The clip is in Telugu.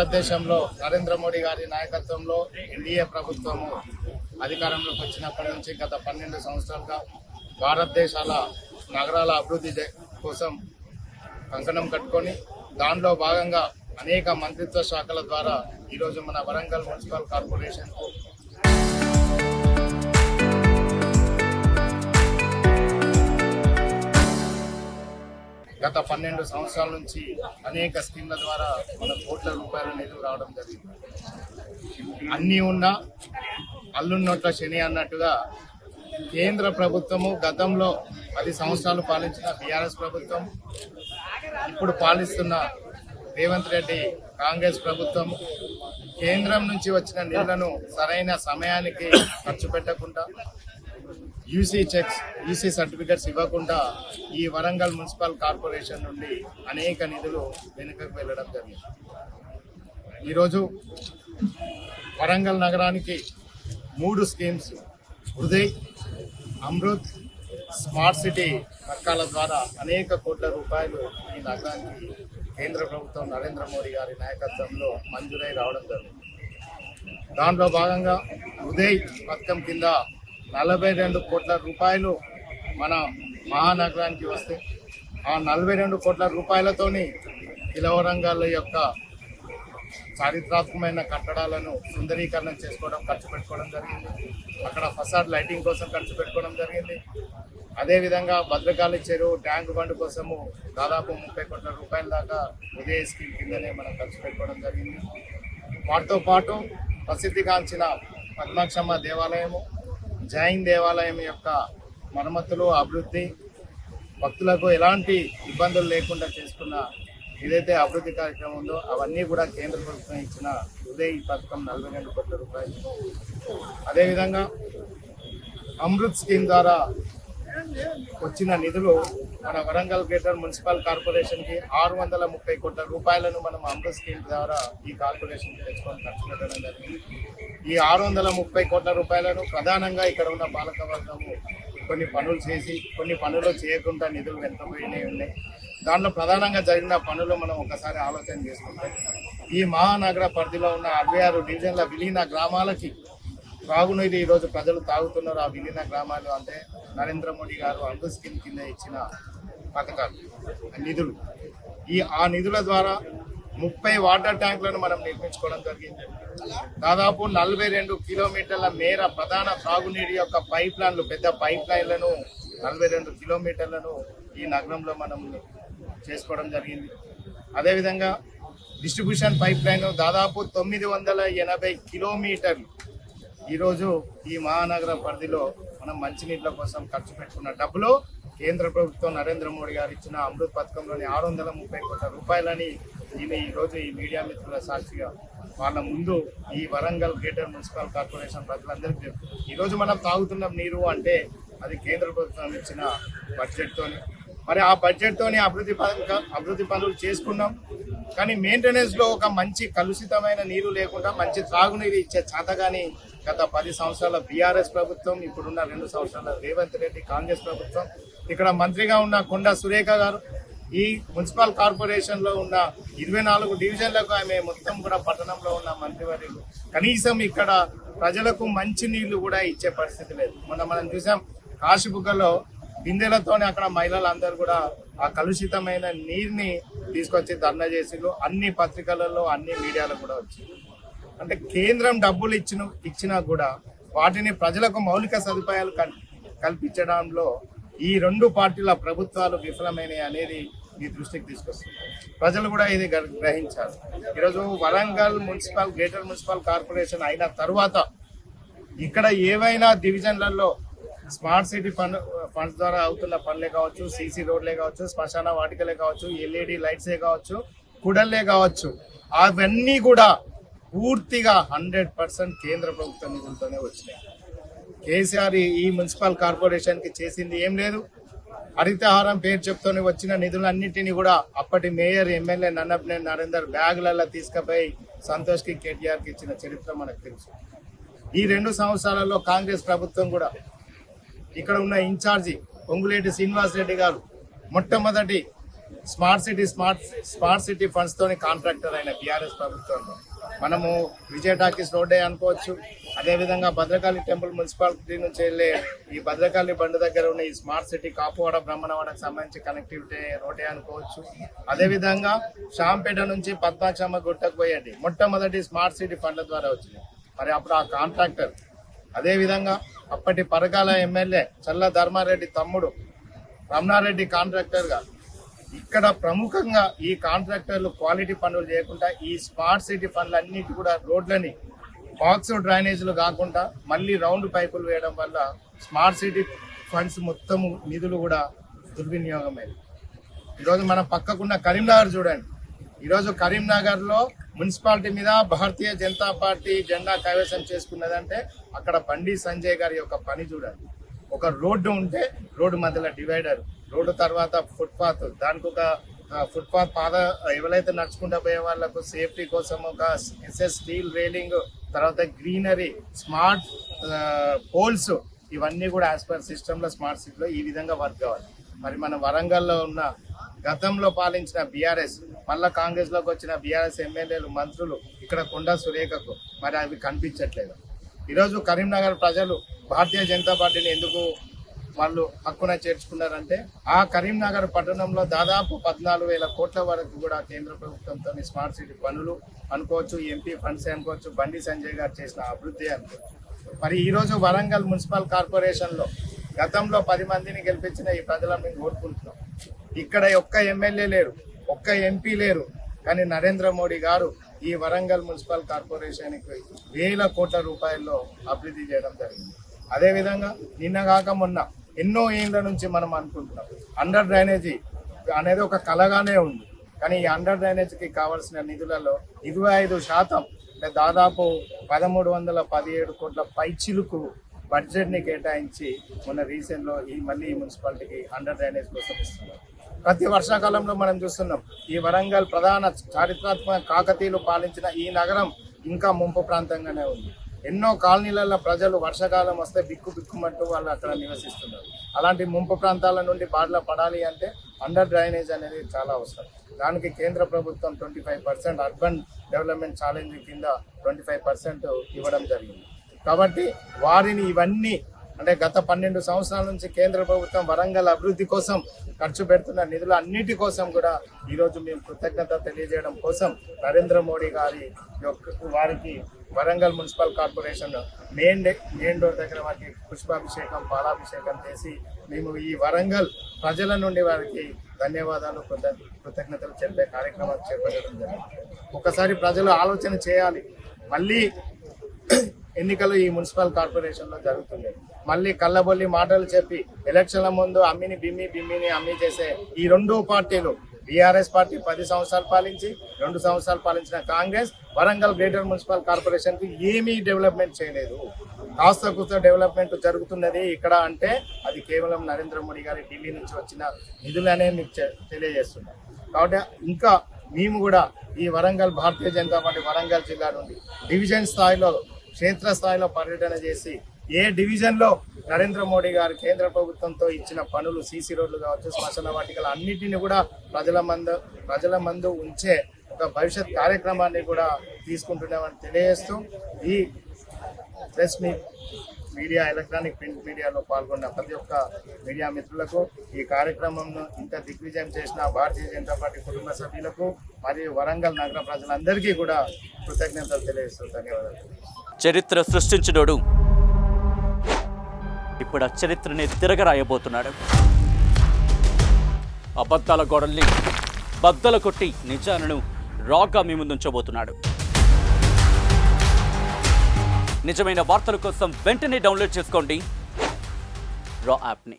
భారతదేశంలో నరేంద్ర మోడీ గారి నాయకత్వంలో ఎన్డీఏ ప్రభుత్వము అధికారంలోకి వచ్చినప్పటి నుంచి గత 12 సంవత్సరాలుగా భారతదేశాల నగరాల అభివృద్ధి కోసం కంకణం కట్టుకొని దానిలో భాగంగా అనేక మంత్రిత్వ శాఖల ద్వారా ఈరోజు మన వరంగల్ మున్సిపల్ కార్పొరేషన్కు గత 12 సంవత్సరాల నుంచి అనేక స్కీమ్ల ద్వారా మన కోట్ల రూపాయల నిధులు రావడం జరిగింది. అన్నీ ఉన్నా అల్లున్నోట్ల శని అన్నట్టుగా కేంద్ర ప్రభుత్వము గతంలో 10 సంవత్సరాలు పాలించిన బీఆర్ఎస్ ప్రభుత్వం, ఇప్పుడు పాలిస్తున్న రేవంత్ రెడ్డి కాంగ్రెస్ ప్రభుత్వం కేంద్రం నుంచి వచ్చిన నిధులను సరైన సమయానికి ఖర్చు పెట్టకుండా, యూసీ సర్టిఫికెట్స్ ఇవ్వకుండా ఈ వరంగల్ మున్సిపల్ కార్పొరేషన్ నుండి అనేక నిధులు వెనుకకు వెళ్ళడం జరిగింది. ఈరోజు వరంగల్ నగరానికి 3 schemes Uday, Amrit, smart city పథకాల ద్వారా అనేక కోట్ల రూపాయలు ఈ నగరానికి కేంద్ర ప్రభుత్వం నరేంద్ర మోడీ గారి నాయకత్వంలో మంజూరై రావడం జరిగింది. దాంట్లో భాగంగా ఉదయ్ పథకం కింద 42 కోట్ల రూపాయలు మన మహానగరానికి వస్తే ఆ 42 కోట్ల రూపాయలతోని వరంగల్ యొక్క చారిత్రాత్మకమైన కట్టడాలను సుందరీకరణ చేసుకోవడం, ఖర్చు పెట్టుకోవడం జరిగింది. అక్కడ ఫసాడ్ లైటింగ్ కోసం ఖర్చు పెట్టుకోవడం జరిగింది. అదేవిధంగా భద్రకాళి చెరువు ట్యాంక్ బండ్ కోసము దాదాపు 30 కోట్ల రూపాయల దాకా ఉదయ స్కీమ్ కిందనే మనం ఖర్చు పెట్టుకోవడం జరిగింది. వాటితో పాటు ప్రసిద్ధిగాంచిన పద్మాక్షమ్మ దేవాలయము, జైన్ దేవాలయం యొక్క మరమ్మతులు, అభివృద్ధి, భక్తులకు ఎలాంటి ఇబ్బందులు లేకుండా చేసుకున్న ఏదైతే అభివృద్ధి కార్యక్రమం ఉందో అవన్నీ కూడా కేంద్ర ప్రభుత్వం ఇచ్చిన ఉదయ్ పథకం 42 కోట్ల రూపాయలు. అదేవిధంగా అమృత్ స్కీమ్ ద్వారా వచ్చిన నిధులు మన వరంగల్ గ్రేటర్ మున్సిపల్ కార్పొరేషన్కి 630 కోట్ల రూపాయలను మనం అమృత్ స్కీమ్ ద్వారా ఈ కార్పొరేషన్కి తెచ్చుకొని ఖర్చు పెట్టడం జరిగింది. ఈ 630 కోట్ల రూపాయలను ప్రధానంగా ఇక్కడ ఉన్న పాలక వర్గము కొన్ని పనులు చేసి, కొన్ని పనులు చేయకుండా నిధులు వెనుకపోయినవి ఉన్నాయి. దాంట్లో ప్రధానంగా జరిగిన పనులు మనం ఒకసారి ఆలోచన చేసుకుంటే, ఈ మహానగర పరిధిలో ఉన్న 66 డివిజన్ల విలీన గ్రామాలకి త్రాగునీరు ఈరోజు ప్రజలు తాగుతున్నారు. ఆ విలీన గ్రామాలు అంటే నరేంద్ర మోడీ గారు అమృత్ స్కీమ్ కింద ఇచ్చిన పథకాలు, నిధులు. ఆ నిధుల ద్వారా 30 వాటర్ ట్యాంకులను మనం నిర్మించుకోవడం జరిగింది. దాదాపు 42 కిలోమీటర్ల మేర ప్రధాన త్రాగునీరు యొక్క పైప్ లైన్లు, పెద్ద పైప్ లైన్లను 42 కిలోమీటర్లను ఈ నగరంలో మనం చేసుకోవడం జరిగింది. అదేవిధంగా డిస్ట్రిబ్యూషన్ పైప్ లైన్ దాదాపు 980 కిలోమీటర్లు ఈరోజు ఈ మహానగర పరిధిలో మనం మంచినీళ్ళ కోసం ఖర్చు పెట్టుకున్న డబ్బులు కేంద్ర ప్రభుత్వం నరేంద్ర మోడీ గారు ఇచ్చిన అమృత్ పథకంలోని 630 కోట్ల రూపాయలని ఈరోజు ఈ మీడియా మిత్రుల సాక్షిగా వాళ్ళ ముందు ఈ వరంగల్ గ్రేటర్ మున్సిపల్ కార్పొరేషన్ ప్రజలందరికీ ఈరోజు మనం తాగుతున్న నీరు అంటే అది కేంద్ర ప్రభుత్వం ఇచ్చిన బడ్జెట్తోని. మరి ఆ బడ్జెట్తోని అభివృద్ధి పనులు చేసుకున్నాం. కానీ మెయింటెనెన్స్లో ఒక మంచి కలుషితమైన నీరు లేకుండా మంచి త్రాగునీరు ఇచ్చే చేతగాని గత 10 సంవత్సరాల బీఆర్ఎస్ ప్రభుత్వం, ఇప్పుడున్న 2 సంవత్సరాల రేవంత్ రెడ్డి కాంగ్రెస్ ప్రభుత్వం, ఇక్కడ మంత్రిగా ఉన్న కొండా సురేఖ గారు ఈ మున్సిపల్ కార్పొరేషన్లో ఉన్న 24 డివిజన్లకు ఆమె మొత్తం కూడా పట్టణంలో ఉన్న మంత్రివర్యులు కనీసం ఇక్కడ ప్రజలకు మంచి నీళ్లు కూడా ఇచ్చే పరిస్థితి లేదు. మనం చూసాం కాశీబుగ్గలో బిందెలతోనే అక్కడ మహిళలందరూ కూడా ఆ కలుషితమైన నీరుని తీసుకొచ్చి ధర్నా చేసిరు. అన్ని పత్రికలలో, అన్ని మీడియాలో కూడా వచ్చింది. అంటే కేంద్రం డబ్బులు ఇచ్చినా కూడా వాటిని ప్రజలకు మౌలిక సదుపాయాలు కల్పించడంలో ఈ 2 పార్టీల ప్రభుత్వాలు విఫలమైనవి అనేది మీ దృష్టికి తీసుకొస్తుంది. ప్రజలు కూడా ఇది గ్రహించారు. ఈరోజు వరంగల్ గ్రేటర్ మున్సిపల్ కార్పొరేషన్ అయిన తర్వాత ఇక్కడ ఏవైనా డివిజన్లలో స్మార్ట్ సిటీ ఫండ్స్ ద్వారా అవుతున్న పనులే కావచ్చు, సీసీ రోడ్లే కావచ్చు, శ్మశాన వాటికలే కావచ్చు, ఎల్ఈడి లైట్సే కావచ్చు, కుడల్లే కావచ్చు, అవన్నీ కూడా పూర్తిగా 100% కేంద్ర ప్రభుత్వ నిధులతోనే వచ్చినాయి. కేసీఆర్ ఈ మున్సిపల్ కార్పొరేషన్కి చేసింది ఏం లేదు. హరితహారం పేరు చెప్తూనే వచ్చిన నిధులన్నింటినీ కూడా అప్పటి మేయర్, ఎమ్మెల్యే నన్నపనేని నరేందర్ బ్యాగులలో తీసుకుపోయి సంతోష్కి, కేటీఆర్కి ఇచ్చిన చరిత్ర మనకు తెలుసు. ఈ 2 సంవత్సరాలలో కాంగ్రెస్ ప్రభుత్వం కూడా ఇక్కడ ఉన్న ఇన్ఛార్జి పొంగులేటి శ్రీనివాస్ రెడ్డి గారు మొట్టమొదటి స్మార్ట్ సిటీ ఫండ్స్ తోని కాంట్రాక్టర్ అయిన బీఆర్ఎస్ ప్రభుత్వంలో మనము విజయ టాకీస్ రోడ్డే అనుకోవచ్చు. అదేవిధంగా భద్రకాళి టెంపుల్ మున్సిపాలిటీ నుంచి వెళ్ళే ఈ భద్రకాళి బండి దగ్గర ఉన్న ఈ స్మార్ట్ సిటీ కాపువాడ బ్రహ్మణవాడకు సంబంధించి కనెక్టివిటీ రోడ్డే అనుకోవచ్చు. అదేవిధంగా షాంపేట నుంచి పద్మాక్షమ్మ గుట్టకు పోయండి, మొట్టమొదటి స్మార్ట్ సిటీ ఫండ్ల ద్వారా వచ్చింది. మరి అప్పుడు ఆ కాంట్రాక్టర్, అదేవిధంగా అప్పటి పరకాల ఎమ్మెల్యే చల్ల ధర్మారెడ్డి తమ్ముడు రమణారెడ్డి కాంట్రాక్టర్గా ఇక్కడ ప్రముఖంగా ఈ కాంట్రాక్టర్లు క్వాలిటీ పనులు చేయకుండా ఈ స్మార్ట్ సిటీ పనులు అన్నిటి కూడా రోడ్లని బాక్స్ డ్రైనేజీలు కాకుండా మళ్ళీ రౌండ్ పైపులు వేయడం వల్ల స్మార్ట్ సిటీ ఫండ్స్ మొత్తము నిధులు కూడా దుర్వినియోగమైంది. ఈరోజు మనం పక్కకున్న కరీంనగర్ చూడండి. ఈరోజు కరీంనగర్లో మున్సిపాలిటీ మీద భారతీయ జనతా పార్టీ జెండా కైవసం చేసుకున్నదంటే అక్కడ బండి సంజయ్ గారి యొక్క పని చూడండి. ఒక రోడ్డు ఉంటే రోడ్డు మధ్యలో డివైడర్, రోడ్డు తర్వాత ఫుట్పాత్, దానికి ఒక ఫుట్పాత్ ఎవరైతే నడుచుకుంటూ పోయే వాళ్ళకు సేఫ్టీ కోసం ఒక ఎస్ఎస్ స్టీల్ రైలింగ్, తర్వాత గ్రీనరీ, స్మార్ట్ పోల్స్, ఇవన్నీ కూడా యాజ్ పర్ సిస్టంలో స్మార్ట్ సిటీలో ఈ విధంగా వర్క్ కావాలి. మరి మన వరంగల్లో ఉన్న గతంలో పాలించిన బీఆర్ఎస్, మళ్ళా కాంగ్రెస్లోకి వచ్చిన బీఆర్ఎస్ ఎమ్మెల్యేలు, మంత్రులు, ఇక్కడ కొండా సురేఖకు మరి అవి కనిపించట్లేదు. ఈరోజు కరీంనగర్ ప్రజలు భారతీయ జనతా పార్టీని ఎందుకు వాళ్ళు హక్కున చేర్చుకున్నారంటే ఆ కరీంనగర్ పట్టణంలో దాదాపు 14,000 కోట్ల వరకు కూడా కేంద్ర ప్రభుత్వంతో స్మార్ట్ సిటీ పనులు అనుకోవచ్చు, ఎంపీ ఫండ్స్ అనుకోవచ్చు, బండి సంజయ్ గారు చేసిన అభివృద్ధి అనుకోవచ్చు. మరి ఈరోజు వరంగల్ మున్సిపల్ కార్పొరేషన్లో గతంలో 10 మందిని గెలిపించిన ఈ ప్రజలను మేము కోరుకుంటున్నాం. ఇక్కడ ఒక్క ఎమ్మెల్యే లేరు, ఒక్క ఎంపీ లేరు, కానీ నరేంద్ర మోడీ గారు ఈ వరంగల్ మున్సిపల్ కార్పొరేషన్కి 1,000 కోట్ల రూపాయల్లో అభివృద్ధి చేయడం జరిగింది. అదేవిధంగా నిన్న కాక మొన్న ఎన్నో ఏళ్ళ నుంచి మనం అనుకుంటున్నాం అండర్ డ్రైనేజీ అనేది ఒక కలగానే ఉంది. కానీ ఈ అండర్ డ్రైనేజీకి కావాల్సిన నిధులలో 25% అంటే దాదాపు 1,317 కోట్ల పైచిలుకు బడ్జెట్ని కేటాయించి మొన్న రీసెంట్లో మళ్ళీ ఈ మున్సిపాలిటీకి అండర్ డ్రైనేజ్ కోసం ఇస్తున్నారు. ప్రతి వర్షాకాలంలో మనం చూస్తున్నాం ఈ వరంగల్ ప్రధాన చారిత్రాత్మక కాకతీయులు పాలించిన ఈ నగరం ఇంకా ముంపు ప్రాంతంగానే ఉంది. ఎన్నో కాలనీలలో ప్రజలు వర్షాకాలం వస్తే బిక్కుమంటూ వాళ్ళు అక్కడ నివసిస్తున్నారు. అలాంటి ముంపు ప్రాంతాల నుండి బాధల పడాలి అంటే అండర్ డ్రైనేజ్ అనేది చాలా అవసరం. దానికి కేంద్ర ప్రభుత్వం 25% అర్బన్ డెవలప్మెంట్ ఛాలెంజ్ కింద 25% ఇవ్వడం జరిగింది. కాబట్టి వారిని ఇవన్నీ అంటే గత 12 సంవత్సరాల నుంచి కేంద్ర ప్రభుత్వం వరంగల్ అభివృద్ధి కోసం ఖర్చు పెడుతున్న నిధులు అన్నిటి కోసం కూడా ఈరోజు మేము కృతజ్ఞత తెలియజేయడం కోసం నరేంద్ర మోడీ వారికి Warangal municipal corporation main door దగ్గర వారికి పుష్పాభిషేకం, పాలాభిషేకం చేసి మేము ఈ వరంగల్ ప్రజల నుండి వారికి ధన్యవాదాలు, కృతజ్ఞతలు చెప్పే కార్యక్రమాలు చేపట్టడం జరిగింది. ఒకసారి ప్రజలు ఆలోచన చేయాలి, మళ్ళీ ఎన్నికలు ఈ మున్సిపల్ కార్పొరేషన్లో జరుగుతుంది. మళ్ళీ కళ్ళబొల్లి మాటలు చెప్పి ఎలక్షన్ల ముందు బిమ్మిని అమ్మి చేసే ఈ 2 పార్టీలు, బీఆర్ఎస్ పార్టీ 10 సంవత్సరాలు పాలించి 2 సంవత్సరాలు పాలించిన కాంగ్రెస్ వరంగల్ గ్రేటర్ మున్సిపల్ కార్పొరేషన్కి ఏమీ డెవలప్మెంట్ చేయలేదు. కాస్త డెవలప్మెంట్ జరుగుతున్నది ఇక్కడ అంటే అది కేవలం నరేంద్ర మోడీ గారి ఢిల్లీ నుంచి వచ్చిన నిధులనే మీకు తెలియజేస్తున్నాం. కాబట్టి ఇంకా మేము కూడా ఈ వరంగల్ భారతీయ జనతా పార్టీ వరంగల్ జిల్లా నుండి డివిజన్ స్థాయిలో, క్షేత్ర స్థాయిలో పర్యటన చేసి ఏ డివిజన్లో నరేంద్ర మోడీ గారు కేంద్ర ప్రభుత్వంతో ఇచ్చిన పనులు, సీసీ రోడ్లు కావచ్చు, శ్మశాన వాటికలు అన్నిటిని కూడా ప్రజల ముందు ఉంచే ఒక భవిష్యత్ కార్యక్రమాన్ని కూడా తీసుకుంటున్నామని తెలియజేస్తూ ఈ ప్రెస్ మీడియా, ఎలక్ట్రానిక్ ప్రింట్ మీడియాలో పాల్గొన్న ప్రతి ఒక్క మీడియా మిత్రులకు, ఈ కార్యక్రమంను ఇంత దిగ్విజయం చేసిన భారతీయ జనతా పార్టీ కుటుంబ సభ్యులకు మరియు వరంగల్ నగర ప్రజలందరికీ కూడా కృతజ్ఞతలు తెలియజేస్తూ ధన్యవాదాలు. చరిత్ర సృష్టించినోడు ఇప్పుడు ఆ చరిత్రని తిరగరాయబోతున్నాడు. అబద్ధాల గోడల్ని బద్దలు కొట్టి నిజాలను రాగా మీ ముందుంచబోతున్నాడు. నిజమైన వార్తల కోసం వెంటనే డౌన్లోడ్ చేసుకోండి రా యాప్ని.